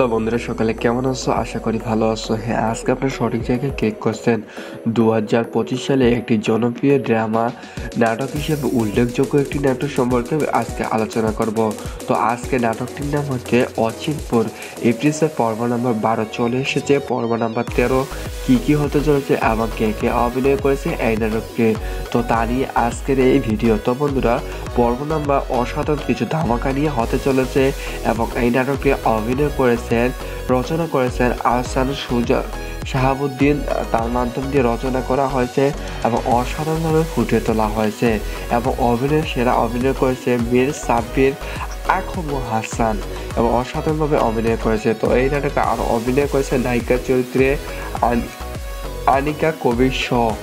Hello বন্ধুরা, সকালে কেমন আছো? আশা করি ভালো আছো। হ্যাঁ, আজকে আপনার সঠিক জায়গায় ক্লিক করছেন। 2025 সালে একটি জনপ্রিয় ড্রামা নাটক হিসেবে উল্লেখযোগ্য একটি নাটক সম্পর্কে আজকে আলোচনা করব। তো আজকে নাটকটির নাম হচ্ছে অচিনপুর। এপিসোড পর্ব নাম্বার 12 চলে এসেছে। পর্ব নাম্বার 13 কি হতে চলেছে এবং কে অভিনয় করেছে এই নাটককে, তো তা নিয়ে আজকের এই ভিডিও। তো বন্ধুরা, পর্ব নাম্বার অসাধারণ কিছু ধামাকা নিয়ে হতে চলেছে এবং এই নাটকটি অভিনয় রচনা করেছেন আহসান শাহাবুদ্দিন। তার মাধ্যম দিয়ে রচনা করা হয়েছে এবং অসাধারণভাবে ফুটিয়ে তোলা হয়েছে এবং সেরা অভিনয় করেছে মীর সাব্বির আখম হাসান এবং অসাধারণভাবে অভিনয় করেছে। তো এই নাটকে আরও অভিনয় করেছে নায়িকার চরিত্রে আনিকা কবির শখ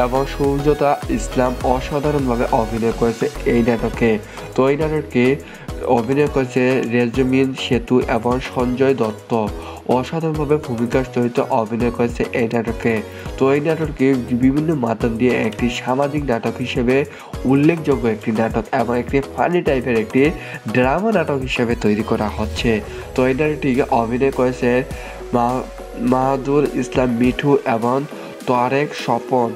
এবং সূর্যতা ইসলাম অসাধারণভাবে অভিনয় করেছে এই নাটকে। তো এই নাটকে অভিনয় করেছে রেজমিন সেতু এবং সঞ্জয় দত্ত। অসাধারণভাবে ভূমিকার চরিত্রে অভিনয় করেছে এই নাটকে। তো এই নাটককে বিভিন্ন মাধ্যম দিয়ে একটি সামাজিক নাটক হিসেবে উল্লেখযোগ্য একটি নাটক এবং একটি ফানি টাইপের একটি ড্রামা নাটক হিসেবে তৈরি করা হচ্ছে। তো এই নাটকটিকে অভিনয় করেছে মাহাদুর ইসলাম মিঠু এবং তারেক স্বপন।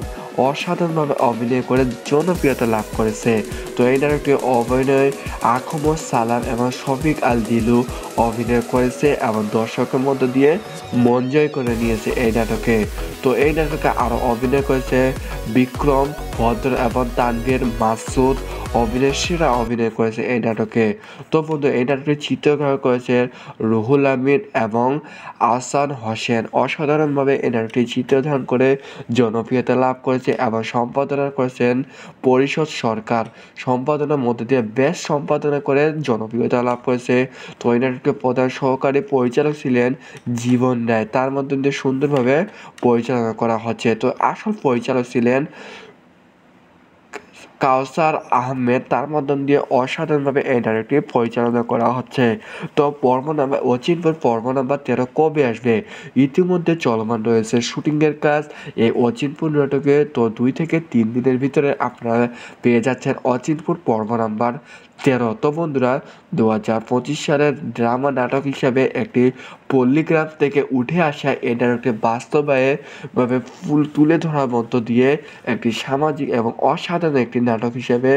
অসাধারণভাবে অভিনয় করে জনপ্রিয়তা লাভ করেছে। তো এই নাটকটি অভিনয় আখমদ সালাম এবং শফিক আল দিলু অভিনয় করেছে এবং দর্শকের মধ্য দিয়ে মন জয় করে নিয়েছে এই নাটকে। তো এই নাটকে আরও অভিনয় করেছে বিক্রম ভদ্র এবং তানভীর মাসুদ। সেরা অভিনয় করেছে এই নাটকে। তো বন্ধু, এই নাটকটি চিত্রগ্রহণ করেছে রুহুল আমিন এবং আহসান হোসেন। অসাধারণভাবে এই নাটকটি চিত্রধারণ করে জনপ্রিয়তা লাভ করেছে এবং সম্পাদনা করেছেন পরিষদ সরকার। সম্পাদনার মধ্যে দিয়ে বেশ সম্পাদনা করে জনপ্রিয়তা লাভ করেছে। তো এই নাটকের প্রধান সহকারী পরিচালক ছিলেন জীবন রায়। তার মধ্যে দিয়ে সুন্দরভাবে পরিচালনা করা হচ্ছে। তো আসল পরিচালক ছিলেন কাউসার আহমেদ। তার মাধ্যম দিয়ে অসাধারণভাবে এই নাটকটি পরিচালনা করা হচ্ছে। তো অচিনপুর পর্ব নাম্বার 13 কবে আসবে? ইতিমধ্যে চলমান রয়েছে শুটিংয়ের কাজ এই অচিনপুর নাটকে। তো 2 থেকে 3 দিনের ভিতরে আপনারা পেয়ে যাচ্ছেন অচিনপুর পর্ব নাম্বার 13। তো বন্ধুরা, 2025 সালের ড্রামা নাটক হিসাবে একটি পল্লীগ্রাম থেকে উঠে আসা এই নাটকটি বাস্তবায়নভাবে তুলে ধরার মধ্য দিয়ে একটি সামাজিক এবং অসাধারণ একটি নাটক হিসেবে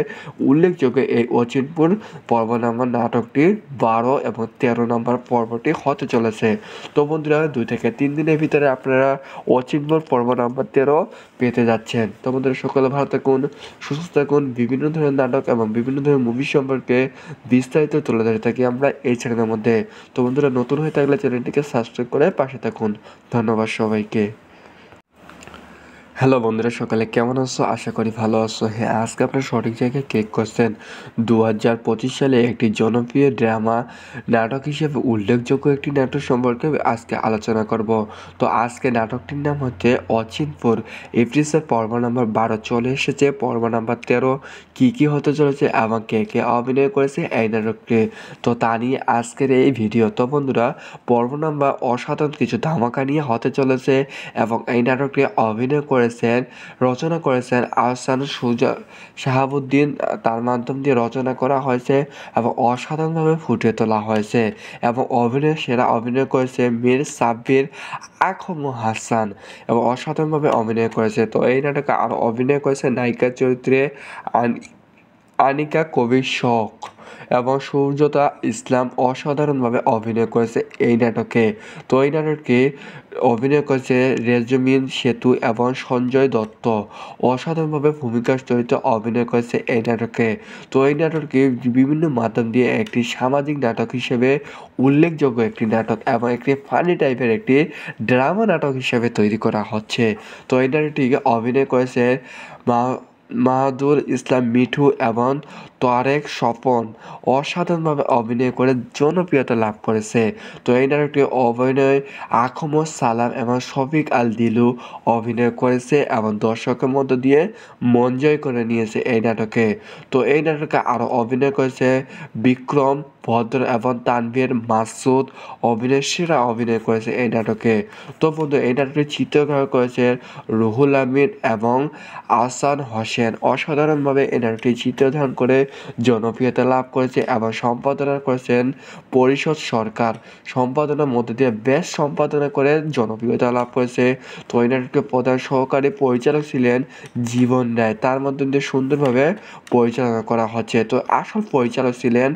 উল্লেখযোগ্য এই অচিনপুর পর্ব নাম্বার নাটকটি 12 এবং 13 নম্বর পর্বটি হতে চলেছে। তো বন্ধুরা, 2 থেকে 3 দিনের ভিতরে আপনারা অচিনপুর পর্ব নাম্বার 13 পেতে যাচ্ছেন। তো বন্ধুরা, সকলে ভালো থাকুন, সুস্থ থাকুন। বিভিন্ন ধরনের নাটক এবং বিভিন্ন ধরনের মুভি সম্পর্কে বিস্তারিত তুলে ধরে থাকি আমরা এই চ্যানেলের মধ্যে। তো বন্ধুরা, নতুন হয়ে থাকলে চ্যানেলটিকে সাবস্ক্রাইব করে পাশে থাকুন। ধন্যবাদ সবাইকে। হ্যালো বন্ধুরা, সকালে কেমন আছো? আশা করি ভালো আছো। হ্যাঁ, আজকে আপনার সঠিক জায়গায় ক্লিক করছেন। 2025 সালে একটি জনপ্রিয় ড্রামা নাটক হিসেবে উল্লেখযোগ্য একটি নাটক সম্পর্কে আজকে আলোচনা করব। তো আজকে নাটকটির নাম হচ্ছে অচিনপুর। এপিসোড পর্ব নাম্বার 12 চলে এসেছে। পর্ব নাম্বার 13 কি হতে চলেছে এবং কে অভিনয় করেছে এই নাটকটি, তো তা নিয়ে আজকের এই ভিডিও। তো বন্ধুরা, পর্ব নাম্বার অসাধারণ কিছু ধামাকা নিয়ে হতে চলেছে এবং এই নাটকটি রচনা করেছেন আহসান শাহাবুদ্দিন। তার মাধ্যম দিয়ে রচনা করা হয়েছে এবং অসাধারণভাবে ফুটিয়ে তোলা হয়েছে এবং সেরা অভিনয় করেছে মীর সাব্বির আখম হাসান এবং অসাধারণভাবে অভিনয় করেছে। তো এই নাটকে আরও অভিনয় করেছে নায়িকার চরিত্রে আনিকা কবির শখ এবং সূর্যতা ইসলাম। অসাধারণভাবে অভিনয় করেছে এই নাটকে। তো এই নাটকে অভিনয় করেছে রেজমিন সেতু এবং সঞ্জয় দত্ত। অসাধারণভাবে ভূমিকার চরিত্রে অভিনয় করেছে এই নাটকে। তো এই নাটককে বিভিন্ন মাধ্যম দিয়ে একটি সামাজিক নাটক হিসেবে উল্লেখযোগ্য একটি নাটক এবং একটি ফানি টাইপের একটি ড্রামা নাটক হিসেবে তৈরি করা হচ্ছে। তো এই নাটকটিকে অভিনয় করেছে মাহাদুর ইসলাম মিঠু এবং তারেক স্বপন। অসাধারণভাবে অভিনয় করে জনপ্রিয়তা লাভ করেছে। তো এই নাটকটি অভিনয় আখমদ সালাম এবং শফিক আল দিলু অভিনয় করেছে এবং দর্শকের মধ্য দিয়ে মন জয় করে নিয়েছে এই নাটকে। তো এই নাটকে আরও অভিনয় করেছে বিক্রম ভদ্র এবং তানভীর মাসুদ সেরা অভিনয় করেছে এই নাটকে। তো বন্ধু এই নাটকটি চিত্রগ্রহণ করেছে রুহুল আমিন এবং আহসান হোসেন। অসাধারণভাবে এই নাটকটি চিত্রধারণ করে জনপ্রিয়তা লাভ করেছে এবং সম্পাদনা করেছেন পরিষদ সরকার। সম্পাদনার মধ্যে দিয়ে বেশ সম্পাদনা করে জনপ্রিয়তা লাভ করেছে। তো এই নাটকের প্রধান সহকারী পরিচালক ছিলেন জীবন রায়, তার মধ্যে দিয়ে সুন্দরভাবে পরিচালনা করা হচ্ছে। তো আসল পরিচালক ছিলেন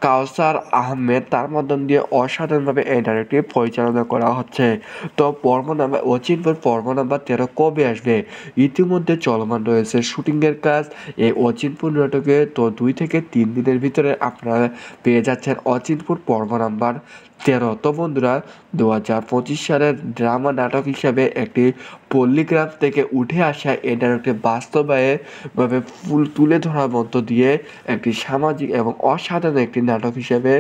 কাউসার আহমেদ, তার মাধ্যম দিয়ে অসাধারণভাবে এই নাটকটি পরিচালনা করা হচ্ছে। তো পর্ব নাম্বার অচিনপুর পর্ব নাম্বার 13 কবে আসবে? ইতিমধ্যে চলমান রয়েছে শুটিংয়ের কাজ এই অচিনপুর নাটকে। তো 2 থেকে 3 দিনের ভিতরে আপনারা পেয়ে যাচ্ছেন অচিনপুর পর্ব নাম্বার 13। তো বন্ধুরা 2025 সালের ড্রামা নাটক হিসাবে একটি পল্লীগ্রাম থেকে উঠে আসা এই নাটকটি বাস্তবায়নভাবে তুলে ধরার মধ্য দিয়ে একটি সামাজিক এবং অসাধারণ একটি নাটক হিসেবে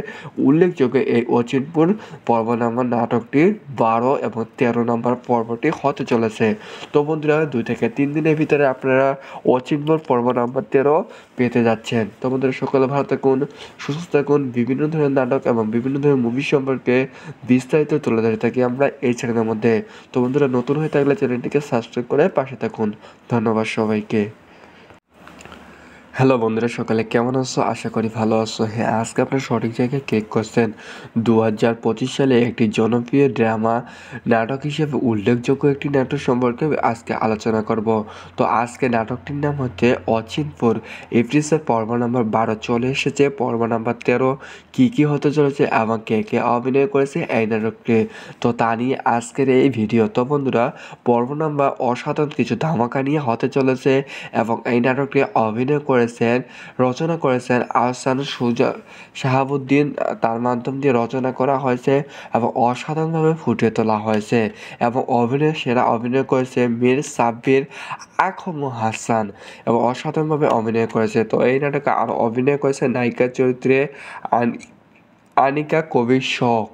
উল্লেখযোগ্য এই অচিনপুর পর্ব নাম্বার নাটকটি 12 এবং 13 নম্বর পর্বটি হতে চলেছে। তো বন্ধুরা 2 থেকে 3 দিনের ভিতরে আপনারা অচিনপুর পর্ব নাম্বার 13 পেতে যাচ্ছেন। তো বন্ধুরা সকলে ভালো থাকুন, সুস্থ থাকুন। বিভিন্ন ধরনের নাটক এবং বিভিন্ন ধরনের মুভি সম্পর্কে বিস্তারিত তুলে ধরে থাকি আমরা এই চ্যানেলের মধ্যে। তো বন্ধুরা নতুন হয়ে থাকলে চ্যানেলটিকে সাবস্ক্রাইব করে পাশে থাকুন। ধন্যবাদ সবাইকে। হ্যালো বন্ধুরা, সকালে কেমন আছো? আশা করি ভালো আছো। হ্যাঁ, আজকে আপনার সঠিক জায়গায় ক্লিক করছেন। 2025 সালে একটি জনপ্রিয় ড্রামা নাটক হিসেবে উল্লেখযোগ্য একটি নাটক সম্পর্কে আজকে আলোচনা করব। তো আজকে নাটকটির নাম হচ্ছে অচিনপুর। এপিসোড পর্ব নাম্বার 12 চলে এসেছে। পর্ব নাম্বার 13 কী হতে চলেছে এবং কে অভিনয় করেছে এই নাটকটি, তো তা নিয়ে আজকের এই ভিডিও। তো বন্ধুরা পর্ব নাম্বার অসাধারণ কিছু ধামাকা নিয়ে হতে চলেছে এবং এই নাটকটি অভিনয় রচনা করেছেন আহসান শাহাবুদ্দিন, তার মাধ্যম দিয়ে রচনা করা হয়েছে এবং অসাধারণভাবে ফুটিয়ে তোলা হয়েছে। এবং সেরা অভিনয় করেছে মীর সাব্বির আখম হাসান এবং অসাধারণভাবে অভিনয় করেছে। তো এই নাটকে আরও অভিনয় করেছে নায়িকার চরিত্রে আনিকা কবির শখ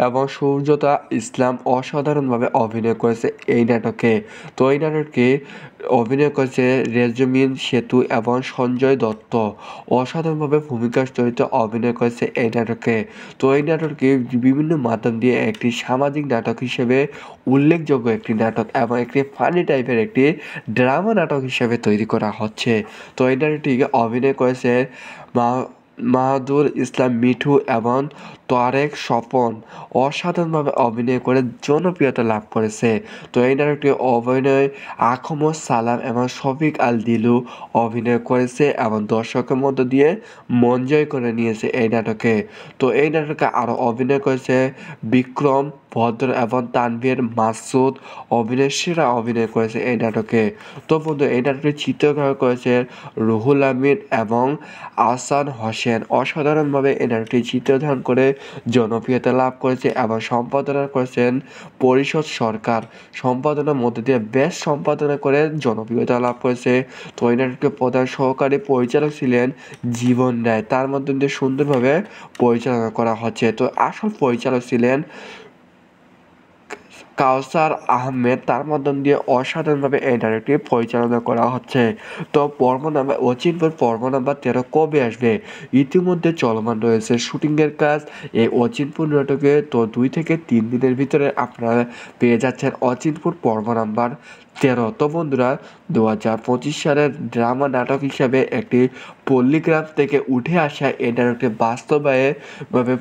এবং সূর্যতা ইসলাম অসাধারণভাবে অভিনয় করেছে এই নাটকে। তো এই নাটকে অভিনয় করেছে রেজমিন সেতু এবং সঞ্জয় দত্ত। অসাধারণভাবে ভূমিকার চরিত্রে অভিনয় করেছে এই নাটকে। তো এই নাটককে বিভিন্ন মাধ্যম দিয়ে একটি সামাজিক নাটক হিসেবে উল্লেখযোগ্য একটি নাটক এবং একটি ফানি টাইপের একটি ড্রামা নাটক হিসেবে তৈরি করা হচ্ছে। তো এই নাটকটিকে অভিনয় করেছে মাহাদুর ইসলাম মিঠু এবং তারেক স্বপন। অসাধারণভাবে অভিনয় করে জনপ্রিয়তা লাভ করেছে। তো এই নাটকটি অভিনয় আখম সালাম এবং শফিক আল দিলু অভিনয় করেছে এবং দর্শকের মধ্য দিয়ে মন জয় করে নিয়েছে এই নাটকে। তো এই নাটকে আরও অভিনয় করেছে বিক্রম ভদ্র এবং তানভীর মাসুদ সেরা অভিনয় করেছে এই নাটকে। তো বন্ধু এই নাটকটি চিত্রগ্রহণ করেছে রুহুল আমিন এবং আহসান হোসেন। অসাধারণভাবে এই নাটকটি চিত্রধারণ করে জনপ্রিয়তা লাভ করেছে এবং সম্পাদনা করেছেন পরিষদ সরকার। সম্পাদনার মধ্যে দিয়ে বেশ সম্পাদনা করে জনপ্রিয়তা লাভ করেছে। তো এই নাটকের প্রধান সহকারী পরিচালক ছিলেন জীবন রায়, তার মধ্যে দিয়ে সুন্দরভাবে পরিচালনা করা হচ্ছে। তো আসল পরিচালক ছিলেন কাউসার আহমেদ, তার মাধ্যম দিয়ে অসাধারণভাবে এই নাটকটি পরিচালনা করা হচ্ছে। তো অচিনপুর পর্ব নাম্বার 13 কবে আসবে? ইতিমধ্যে চলমান রয়েছে শুটিংয়ের কাজ এই অচিনপুর নাটকে। তো 2 থেকে 3 দিনের ভিতরে আপনারা পেয়ে যাচ্ছেন অচিনপুর পর্ব নাম্বার 13। তো বন্ধুরা 2025 সালের ড্রামা নাটক হিসাবে একটি পল্লীগ্রাম থেকে উঠে আসা এই নাটকটি বাস্তবায়নভাবে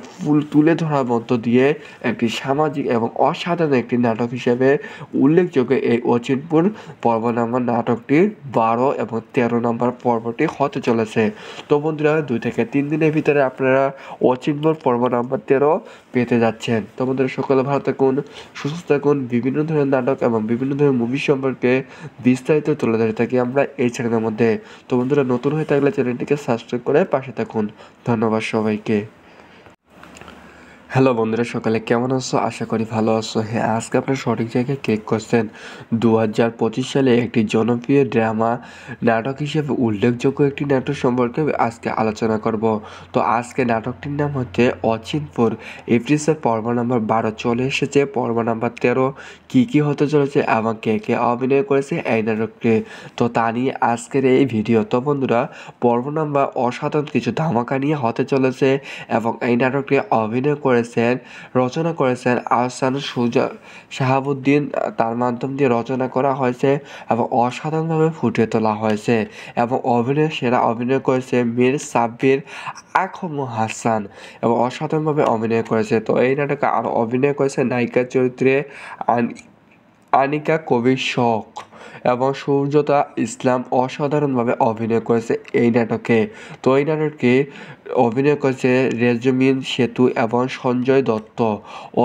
তুলে ধরার মধ্য দিয়ে একটি সামাজিক এবং অসাধারণ একটি নাটক হিসেবে উল্লেখযোগ্য এই অচিনপুর পর্ব নাম্বার নাটকটি 12 এবং 13 নম্বর পর্বটি হতে চলেছে। তো বন্ধুরা 2 থেকে 3 দিনের ভিতরে আপনারা অচিনপুর পর্ব নাম্বার 13 পেতে যাচ্ছেন। তো বন্ধুরা সকলে ভালো থাকুন, সুস্থ থাকুন। বিভিন্ন ধরনের নাটক এবং বিভিন্ন ধরনের মুভি সম্পর্কে বিস্তারিত তুলে ধরে থাকি আমরা এই চ্যানেলের মধ্যে। তো বন্ধুরা নতুন হয়ে থাকলে চ্যানেলটিকে সাবস্ক্রাইব করে পাশে থাকুন। ধন্যবাদ সবাইকে। হ্যালো বন্ধুরা, সকালে কেমন আছো? আশা করি ভালো আছো। হ্যাঁ, আজকে আপনার সঠিক জায়গায় ক্লিক করছেন। 2025 সালে একটি জনপ্রিয় ড্রামা নাটক হিসেবে উল্লেখযোগ্য একটি নাটক সম্পর্কে আজকে আলোচনা করব। তো আজকে নাটকটির নাম হচ্ছে অচিনপুর। এপিসোড পর্ব নাম্বার 12 চলে এসেছে। পর্ব নাম্বার 13 কী হতে চলেছে এবং কে অভিনয় করেছে এই নাটকটি, তো তা নিয়ে আজকের এই ভিডিও। তো বন্ধুরা, পর্ব নাম্বার অসাধারণ কিছু ধামাকা নিয়ে হতে চলেছে এবং এই নাটকটি অভিনয় রচনা করেছেন আহসান শাহাবুদ্দিন। তার মাধ্যম দিয়ে রচনা করা হয়েছে এবং অসাধারণভাবে ফুটিয়ে তোলা হয়েছে এবং সেরা অভিনয় করেছে মীর সাব্বির আকম হাসান এবং অসাধারণভাবে অভিনয় করেছে। তো এই নাটকে আরও অভিনয় করেছে নায়িকার চরিত্রে আনিকা কবির শখ এবং সূর্যতা ইসলাম অসাধারণভাবে অভিনয় করেছে এই নাটকে। তো এই নাটকে অভিনয় করেছে রেজমিন সেতু এবং সঞ্জয় দত্ত।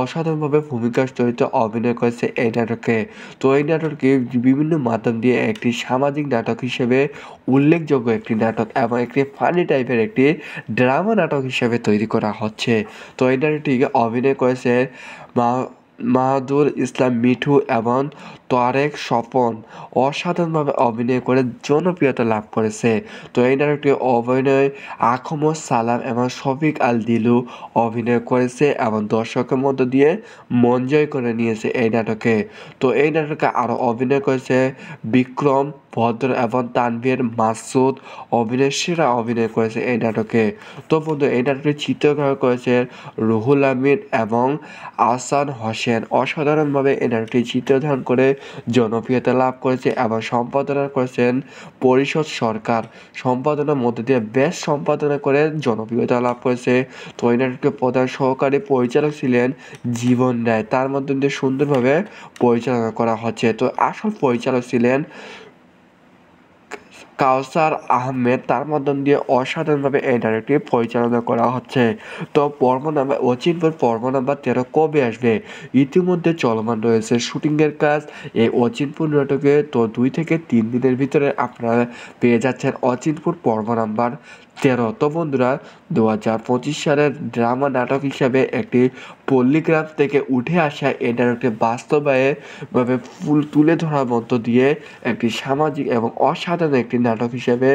অসাধারণভাবে ভূমিকার চরিত্রে অভিনয় করেছে এই নাটকে। তো এই নাটককে বিভিন্ন মাধ্যম দিয়ে একটি সামাজিক নাটক হিসেবে উল্লেখযোগ্য একটি নাটক এবং একটি ফানি টাইপের একটি ড্রামা নাটক হিসেবে তৈরি করা হচ্ছে। তো এই নাটকটিকে অভিনয় করেছে মাহাদুর ইসলাম মিঠু এবং তারেক স্বপন। অসাধারণভাবে অভিনয় করে জনপ্রিয়তা লাভ করেছে। তো এই নাটকটি অভিনয় আখমদ সালাম এবং শফিক আল দিলু অভিনয় করেছে এবং দর্শকের মধ্য দিয়ে মন জয় করে নিয়েছে এই নাটকে। তো এই নাটকে আরও অভিনয় করেছে বিক্রম ভদ্র এবং তানভীর মাসুদ। সেরা অভিনয় করেছে এই নাটকে। তো বন্ধু, এই নাটকটি চিত্রগ্রহণ করেছে রুহুল আমিন এবং আহসান হোসেন। অসাধারণভাবে এই নাটকটি চিত্রধারণ করে জনপ্রিয়তা লাভ করেছে এবং সম্পাদনা করেছেন পরিষদ সরকার। সম্পাদনার মধ্যে দিয়ে বেশ সম্পাদনা করে জনপ্রিয়তা লাভ করেছে। তো এই নাটকের প্রধান সহকারী পরিচালক ছিলেন জীবন রায়। তার মধ্যে দিয়ে সুন্দরভাবে পরিচালনা করা হচ্ছে। তো আসল পরিচালক ছিলেন কাউসার আহমেদ। তার মাধ্যম দিয়ে অসাধারণভাবে এই নাটকটি পরিচালনা করা হচ্ছে। তো অচিনপুর পর্ব নাম্বার 13 কবে আসবে? ইতিমধ্যে চলমান রয়েছে শুটিংয়ের কাজ এই অচিনপুর নাটকে। তো 2 থেকে 3 দিনের ভিতরে আপনারা পেয়ে যাচ্ছেন অচিনপুর পর্ব নাম্বার 13। তো বন্ধুরা, 2025 সালের ড্রামা নাটক হিসাবে একটি পল্লীগ্রাম থেকে উঠে আসা এই নাটকটি বাস্তবায়নভাবে তুলে ধরার মধ্য দিয়ে একটি সামাজিক এবং অসাধারণ একটি নাটক হিসেবে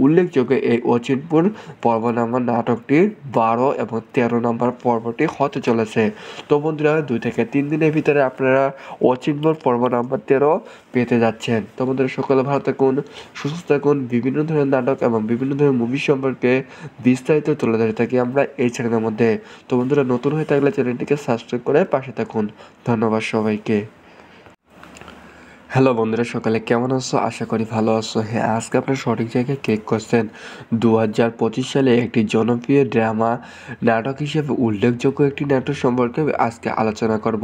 উল্লেখযোগ্য এই অচিনপুর পর্ব নাম্বার নাটকটি 12 এবং 13 নম্বর পর্বটি হতে চলেছে। তো বন্ধুরা, 2 থেকে 3 দিনের ভিতরে আপনারা অচিনপুর পর্ব নাম্বার 13 পেতে যাচ্ছেন। তো বন্ধুরা, সকলে ভালো থাকুন, সুস্থ থাকুন। বিভিন্ন ধরনের নাটক এবং বিভিন্ন ধরনের মুভি সম্পর্কে বিস্তারিত তুলে ধরে থাকি আমরা এই চ্যানেলের মধ্যে। তো বন্ধুরা, নতুন হয়ে থাকলে চ্যানেলটিকে সাবস্ক্রাইব করে পাশে থাকুন। ধন্যবাদ সবাইকে। হ্যালো বন্ধুরা, সকালে কেমন আছো? আশা করি ভালো আছো। হ্যাঁ, আজকে আপনার সঠিক জায়গায় ক্লিক করছেন। 2025 সালে একটি জনপ্রিয় ড্রামা নাটক হিসেবে উল্লেখযোগ্য একটি নাটক সম্পর্কে আজকে আলোচনা করব।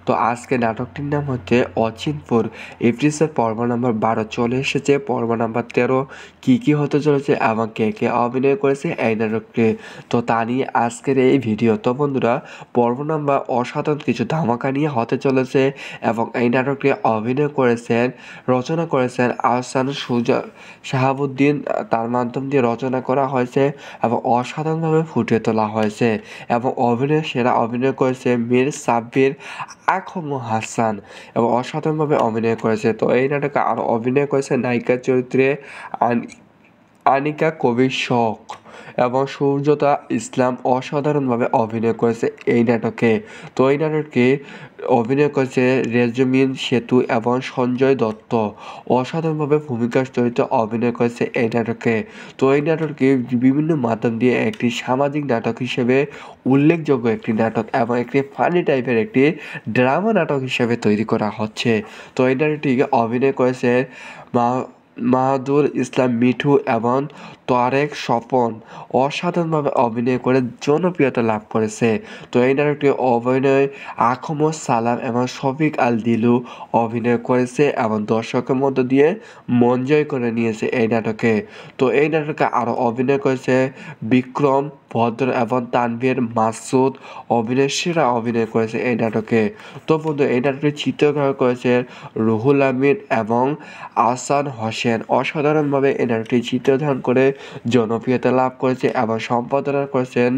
তো আজকে নাটকটির নাম হচ্ছে অচিনপুর। এপিসোড পর্ব নাম্বার 12 চলে এসেছে। পর্ব নাম্বার 13 কী হতে চলেছে এবং কে অভিনয় করেছে এই নাটকটি, তো তা নিয়ে আজকের এই ভিডিও। তো বন্ধুরা, পর্ব নাম্বার অসাধারণ কিছু ধামাকা নিয়ে হতে চলেছে এবং এই নাটকটি রচনা করেছেন আহসান শাহাবুদ্দিন। তার মাধ্যম দিয়ে রচনা করা হয়েছে এবং অসাধারণভাবে ফুটিয়ে তোলা হয়েছে এবং সেরা অভিনয় করেছে মীর সাব্বির আকম হাসান এবং অসাধারণভাবে অভিনয় করেছে। তো এই নাটকে আরও অভিনয় করেছে নায়িকার চরিত্রে আনিকা কবির শখ এবং সূর্যতা ইসলাম। অসাধারণভাবে অভিনয় করেছে এই নাটকে। তো এই নাটকে অভিনয় করেছে রেজমিন সেতু এবং সঞ্জয় দত্ত। অসাধারণভাবে ভূমিকার চরিত্রে অভিনয় করেছে এই নাটকে। তো এই নাটককে বিভিন্ন মাধ্যম দিয়ে একটি সামাজিক নাটক হিসেবে উল্লেখযোগ্য একটি নাটক এবং একটি ফানি টাইপের একটি ড্রামা নাটক হিসেবে তৈরি করা হচ্ছে। তো এই নাটকটিকে অভিনয় করেছে মাহাদুর ইসলাম মিঠু এবং তারেক স্বপন। অসাধারণভাবে অভিনয় করে জনপ্রিয়তা লাভ করেছে। তো এই নাটকটি অভিনয় আখমদ সালাম এবং শফিক আল দিলু অভিনয় করেছে এবং দর্শকের মধ্য দিয়ে মন জয় করে নিয়েছে এই নাটকে। তো এই নাটকে আরও অভিনয় করেছে বিক্রম ভদ্র এবং তানভীর মাসুদ। সেরা অভিনয় করেছে এই নাটকে। তো বন্ধু, এই নাটকটি চিত্রগ্রহণ করেছে রুহুল আমিন এবং আহসান হোসেন। অসাধারণভাবে এই নাটকটি চিত্রধারণ করে জনপ্রিয়তা লাভ করেছে এবং সম্পাদনা করেছেন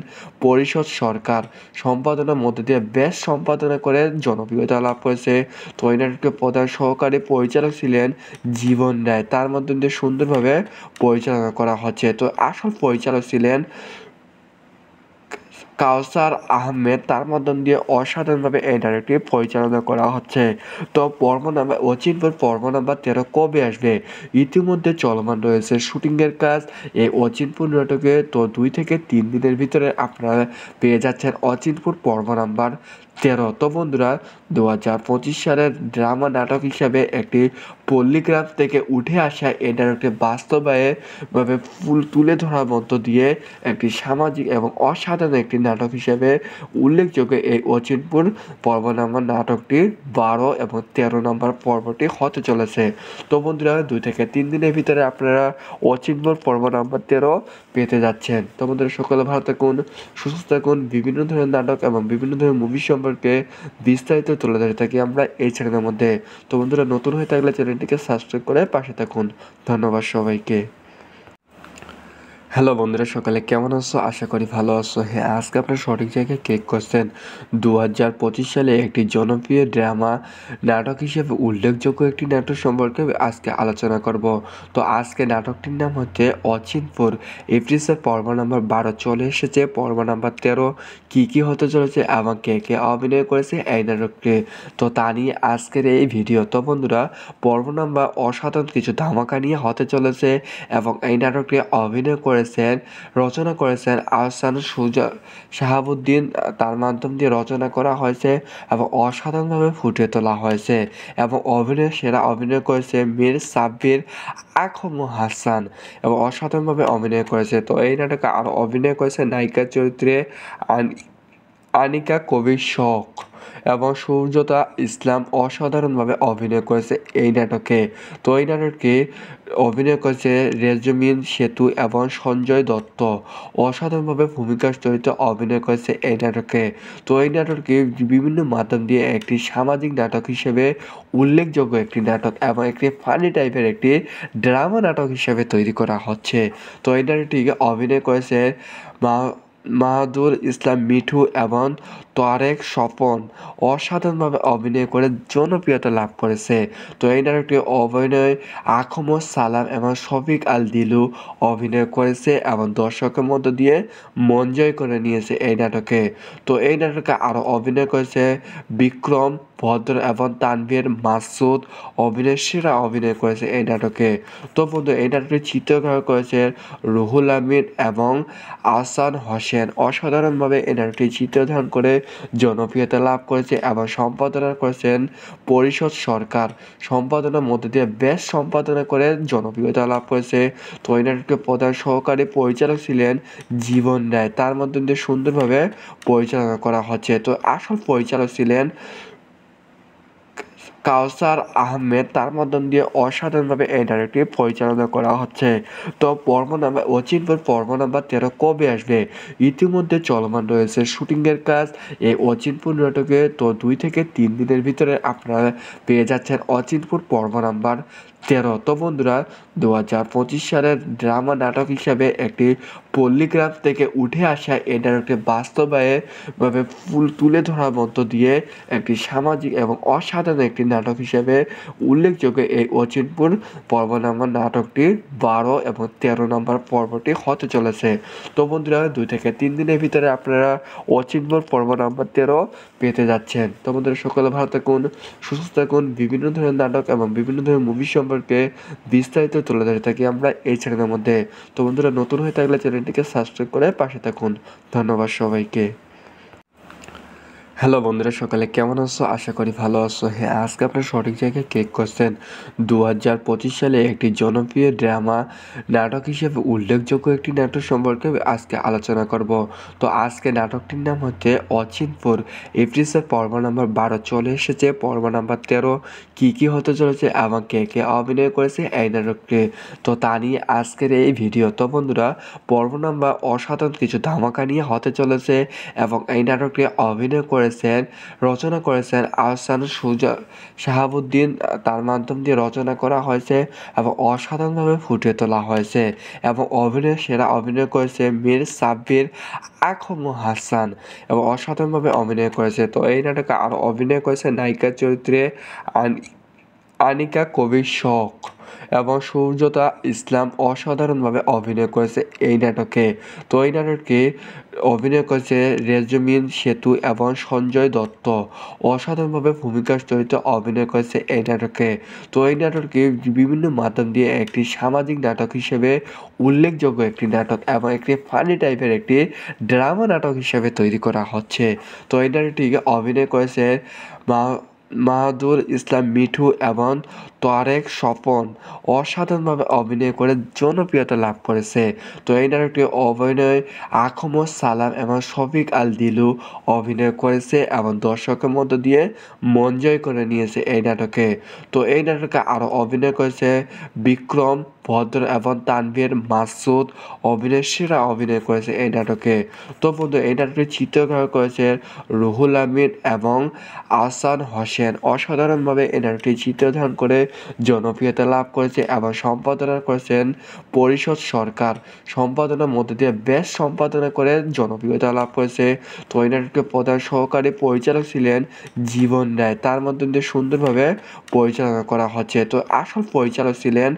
পরিষদ সরকার। সম্পাদনার মধ্যে দিয়ে বেশ সম্পাদনা করে জনপ্রিয়তা লাভ করেছে। তো এই নাটকের প্রধান সহকারী পরিচালক ছিলেন জীবন রায়, তার মধ্যে দিয়ে সুন্দরভাবে পরিচালনা করা হচ্ছে। তো আসল পরিচালক ছিলেন কাউসার আহমেদ, তার মাধ্যম দিয়ে অসাধারণভাবে এই নাটকটি পরিচালনা করা হচ্ছে। তো পর্ব নাম্বার অচিনপুর পর্ব নাম্বার 13 কবে আসবে? ইতিমধ্যে চলমান রয়েছে শুটিংয়ের কাজ এই অচিনপুর নাটকে। তো 2 থেকে 3 দিনের ভিতরে আপনারা পেয়ে যাচ্ছেন অচিনপুর পর্ব নাম্বার 13। তো বন্ধুরা, 2025 সালের ড্রামা নাটক হিসাবে একটি পল্লীগ্রাম থেকে উঠে আসা এই নাটকটি বাস্তবায়নভাবে তুলে ধরার মধ্য দিয়ে একটি সামাজিক এবং অসাধারণ একটি নাটক হিসেবে উল্লেখযোগ্য এই অচিনপুর পর্ব নাম্বার নাটকটি 12 এবং 13 নম্বর পর্বটি হতে চলেছে। তো বন্ধুরা, 2 থেকে 3 দিনের ভিতরে আপনারা অচিনপুর পর্ব নাম্বার 13 পেতে যাচ্ছেন। তো বন্ধুরা, সকলে ভালো থাকুন, সুস্থ থাকুন। বিভিন্ন ধরনের নাটক এবং বিভিন্ন ধরনের মুভি সম্পর্কে বিস্তারিত তুলে ধরে থাকি আমরা এই চ্যানেলের মধ্যে। তো বন্ধুরা, নতুন হয়ে থাকলে চ্যানেলটিকে সাবস্ক্রাইব করে পাশে থাকুন। ধন্যবাদ সবাইকে। হ্যালো বন্ধুরা, সকালে কেমন আছো? আশা করি ভালো আছো। হ্যাঁ, আজকে আপনার সঠিক জায়গায় ক্লিক করছেন। 2025 সালে একটি জনপ্রিয় ড্রামা নাটক হিসেবে উল্লেখযোগ্য একটি নাটক সম্পর্কে আজকে আলোচনা করব। তো আজকে নাটকটির নাম হচ্ছে অচিনপুর। এপিসোড পর্ব নাম্বার 12 চলে এসেছে। পর্ব নাম্বার 13 কী হতে চলেছে এবং কে অভিনয় করেছে এই নাটকটি, তো তা নিয়ে আজকের এই ভিডিও। তো বন্ধুরা, পর্ব নাম্বার অসাধারণ কিছু ধামাকা নিয়ে হতে চলেছে এবং এই নাটকটি অভিনয় রচনা করেছেন আহসান শাহাবুদ্দিন, তার মাধ্যম দিয়ে রচনা করা হয়েছে এবং অসাধারণভাবে ফুটিয়ে তোলা হয়েছে। এবং সেরা অভিনয় করেছে মীর সাব্বির আকম হাসান এবং অসাধারণভাবে অভিনয় করেছে। তো এই নাটকে আরও অভিনয় করেছে নায়িকার চরিত্রে আনিকা কবির শখ এবং সূর্যতা ইসলাম অসাধারণভাবে অভিনয় করেছে এই নাটকে। তো এই নাটকে অভিনয় করেছে রেজমিন সেতু এবং সঞ্জয় দত্ত, অসাধারণভাবে ভূমিকার চরিত্রে অভিনয় করেছে এই নাটকে। তো এই নাটককে বিভিন্ন মাধ্যম দিয়ে একটি সামাজিক নাটক হিসেবে উল্লেখযোগ্য একটি নাটক এবং একটি ফানি টাইপের একটি ড্রামা নাটক হিসেবে তৈরি করা হচ্ছে। তো এই নাটকটিকে অভিনয় করেছে মাহাদুর ইসলাম মিঠু এবং তারেক স্বপন, অসাধারণভাবে অভিনয় করে জনপ্রিয়তা লাভ করেছে। তো এই নাটকটি অভিনয় আখমদ সালাম এবং শফিক আল দিলু অভিনয় করেছে এবং দর্শকের মধ্য দিয়ে মন জয় করে নিয়েছে এই নাটকে। তো এই নাটকে আরও অভিনয় করেছে বিক্রম ভদ্র এবং তানভীর মাসুদ, সেরা অভিনয় করেছে এই নাটকে। তো বন্ধু, এই নাটকটি চিত্রগ্রহণ করেছে রুহুল আমিন এবং আহসান হোসেন, অসাধারণভাবে এই নাটকটি চিত্রধারণ করে জনপ্রিয়তা লাভ করেছে এবং সম্পাদনা করেছেন পরিষদ সরকার। সম্পাদনার মধ্যে দিয়ে বেশ সম্পাদনা করে জনপ্রিয়তা লাভ করেছে। তো এই নাটকের প্রধান সহকারী পরিচালক ছিলেন জীবন রায়, তার মধ্যে দিয়ে সুন্দরভাবে পরিচালনা করা হচ্ছে। তো আসল পরিচালক ছিলেন কাউসার আহমেদ, তার মাধ্যম দিয়ে অসাধারণভাবে এই নাটকটি পরিচালনা করা হচ্ছে। তো পর্ব নাম্বার অচিনপুর পর্ব নাম্বার 13 কবে আসবে? ইতিমধ্যে চলমান রয়েছে শুটিংয়ের কাজ এই অচিনপুর নাটকে। তো 2 থেকে 3 দিনের ভিতরে আপনারা পেয়ে যাচ্ছেন অচিনপুর পর্ব নাম্বার 13। তো বন্ধুরা, 2025 সালের ড্রামা নাটক হিসাবে একটি পল্লীগ্রাম থেকে উঠে আসা এই নাটকটি বাস্তবায়নভাবে তুলে ধরার মধ্য দিয়ে একটি সামাজিক এবং অসাধারণ একটি নাটক হিসেবে উল্লেখযোগ্য এই অচিনপুর পর্ব নাম্বার নাটকটি 12 এবং 13 নম্বর পর্বটি হতে চলেছে। তো বন্ধুরা, 2 থেকে 3 দিনের ভিতরে আপনারা অচিনপুর পর্ব নাম্বার 13 পেতে যাচ্ছেন। তো বন্ধুরা, সকলে ভালো থাকুন, সুস্থ থাকুন। বিভিন্ন ধরনের নাটক এবং বিভিন্ন ধরনের মুভি সম্পর্কে বিস্তারিত তুলে ধরে থাকি আমরা এই চ্যানেলের মধ্যে। তো বন্ধুরা, নতুন হয়ে থাকলে চ্যানেলটিকে সাবস্ক্রাইব করে পাশে থাকুন। ধন্যবাদ সবাইকে। হ্যালো বন্ধুরা, সকালে কেমন আছো? আশা করি ভালো আছো। হ্যাঁ, আজকে আপনার সঠিক জায়গায় ক্লিক করছেন। 2025 সালে একটি জনপ্রিয় ড্রামা নাটক হিসেবে উল্লেখযোগ্য একটি নাটক সম্পর্কে আজকে আলোচনা করব। তো আজকে নাটকটির নাম হচ্ছে অচিনপুর। এপিসোড পর্ব নাম্বার 12 চলে এসেছে। পর্ব নাম্বার 13 কী হতে চলেছে এবং কে অভিনয় করেছে এই নাটকটি, তো তা নিয়ে আজকের এই ভিডিও। তো বন্ধুরা, পর্ব নাম্বার অসাধারণ কিছু ধামাকা নিয়ে হতে চলেছে এবং এই নাটকটি অভিনয় করে রচনা করেছেন আহসান শাহাবুদ্দিন। তার মাধ্যম দিয়ে রচনা করা হয়েছে এবং অসাধারণভাবে ফুটিয়ে তোলা হয়েছে এবং সেরা অভিনয় করেছে মীর সাব্বির আকম হাসান এবং অসাধারণভাবে অভিনয় করেছে। তো এই নাটকে আরও অভিনয় করেছে নায়িকার চরিত্রে আনিকা কবির শখ এবং সূর্যতা ইসলাম অসাধারণভাবে অভিনয় করেছে এই নাটকে। তো এই নাটকে অভিনয় করেছে রেজমিন সেতু এবং সঞ্জয় দত্ত অসাধারণভাবে ভূমিকার চরিত্রে অভিনয় করেছে এই নাটকে। তো এই নাটককে বিভিন্ন মাধ্যম দিয়ে একটি সামাজিক নাটক হিসেবে উল্লেখযোগ্য একটি নাটক এবং একটি ফানি টাইপের একটি ড্রামা নাটক হিসেবে তৈরি করা হচ্ছে। তো এই নাটকটিকে অভিনয় করেছে মাহাদুর ইসলাম মিঠু এবং তারেক স্বপন অসাধারণভাবে অভিনয় করে জনপ্রিয়তা লাভ করেছে। তো এই নাটকটি অভিনয় আখমদ সালাম এবং শফিক আল দিলু অভিনয় করেছে এবং দর্শকের মধ্য দিয়ে মন জয় করে নিয়েছে এই নাটকে। তো এই নাটকে আরও অভিনয় করেছে বিক্রম ভদ্র এবং তানভীর মাসুদ সেরা অভিনয় করেছে এই নাটকে। তো বন্ধু এই নাটকটি চিত্রগ্রহণ করেছে রুহুল আমিন এবং আহসান হোসেন অসাধারণভাবে এই নাটকটি চিত্রধারণ করে জনপ্রিয়তা লাভ করেছে এবং সম্পাদনা করেছেন পরিষদ সরকার। সম্পাদনার মধ্যে দিয়ে বেশ সম্পাদনা করে জনপ্রিয়তা লাভ করেছে। তো এই নাটকটির প্রধান সহকারী পরিচালক ছিলেন জীবন রায়, তার মধ্যে দিয়ে সুন্দরভাবে পরিচালনা করা হচ্ছে। তো আসল পরিচালক ছিলেন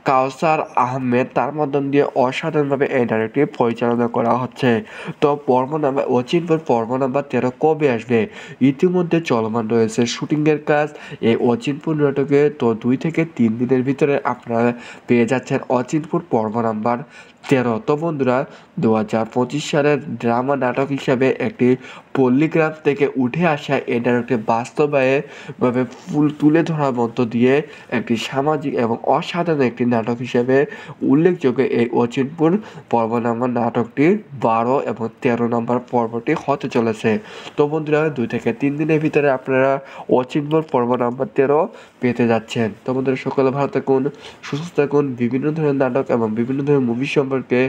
কাউসার আহমেদ, তার মাধ্যম দিয়ে অসাধারণভাবে এই নাটকটি পরিচালনা করা হচ্ছে। তো অচিনপুর পর্ব নাম্বার 13 কবে আসবে? ইতিমধ্যে চলমান রয়েছে শুটিংয়ের কাজ এই অচিনপুর নাটকে। তো 2 থেকে 3 দিনের ভিতরে আপনারা পেয়ে যাচ্ছেন অচিনপুর পর্ব নাম্বার 13। তো বন্ধুরা 2025 সালের ড্রামা নাটক হিসাবে একটি পল্লীগ্রাম থেকে উঠে আসা এই নাটকটি বাস্তবায়নভাবে তুলে ধরার মধ্য দিয়ে একটি সামাজিক এবং অসাধারণ একটি নাটক হিসেবে উল্লেখযোগ্য এই অচিনপুর পর্ব নাম্বার নাটকটি 12 এবং 13 নম্বর পর্বটি হতে চলেছে। তো বন্ধুরা 2 থেকে 3 দিনের ভিতরে আপনারা অচিনপুর পর্ব নাম্বার 13 পেতে যাচ্ছেন। তো বন্ধুরা সকলে ভালো থাকুন, সুস্থ থাকুন। বিভিন্ন ধরনের নাটক এবং বিভিন্ন ধরনের মুভি সম্পর্কে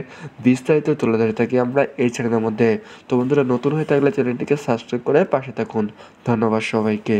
বিস্তারিত তুলে ধরে থাকি আমরা এই চ্যানেলের মধ্যে। তো বন্ধুরা নতুন হয়ে থাকলে চ্যানেলটিকে সাবস্ক্রাইব করে পাশে থাকুন। ধন্যবাদ সবাইকে।